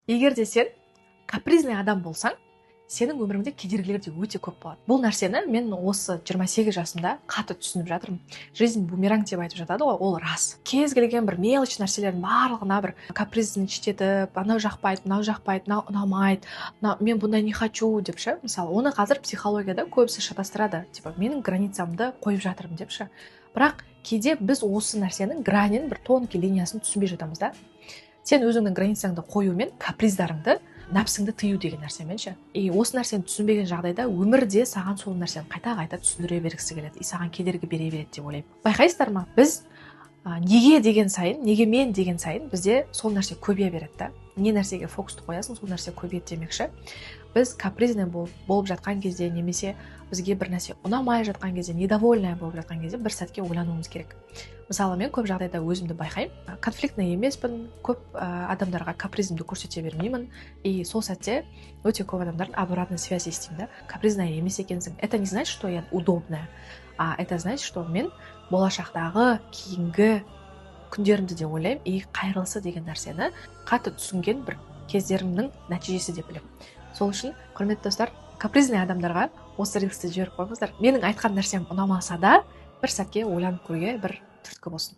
егер де сен капризный адам болсаң, сенің өміріңде кедергілер де өте көп болады. Бұл нәрсені мен осы 28 жасымда қатты түсініп жатырмын. Жизнь бумеранг деп айтып жатады ғой, ол рас. Кез келген бір мелочь нәрселердің барлығына бір капризничать етіп, анау жақпайды, мынау жақпайды, мынау ұнамайды, мен бұндай не хочу деп ше. Мысалы, оны қазір психологияда көбісі шатастырады. Типа, менің границамды қойып жатырмын деп ше. Бірақ кейде біз осы нәрсенің гранин, бір тонкий линиясын түсінбей жатамыз да. Сен өзіңнің границаңды қоюмен каприздарыңды, нәпсіңді тыю деген нәрсемен ше. И осы нәрсені түсінбеген жағдайда өмірде саған сол нәрсені қайта түсіндіре бергісі келеді. И саған кедергі бере береді деп ойлаймын. Байқайсыздар ма? Біз неге деген сайын, неге мен деген сайын бізде сол нәрсе көбейе береді да. Не нәрсеге фокусты қоясың, сол нәрсе көбейеді демекші. Біз капризный болып жатқан кезде, немесе бізге бір нәрсе ұнамай жатқан кезде, недовольная болып жатқан кезде бір сәтке ойлануымыз керек. Мысалы, мен көп жағдайда өзімді байқаймын, конфликтный емеспін, көп адамдарға капризмді көрсете бермеймін, и сол сәтте өте көп адамдардың обратной связь естимін да. Капризная емес екенсің. Это не значит, что я удобная, а это значит, что мен болашақтағы кейінгі күндерімді де ойлаймын, и қайырлысы деген нәрсені қатты түсінген бір кездерімнің нәтижесі деп білемін. Сол үшін, құрметті достар, капризный адамдарға осы рилсті жіберіп қойыңыздар. Менің айтқан нәрсем ұнамаса да, бір сәтке ойланып көруге бір түрткі болсын.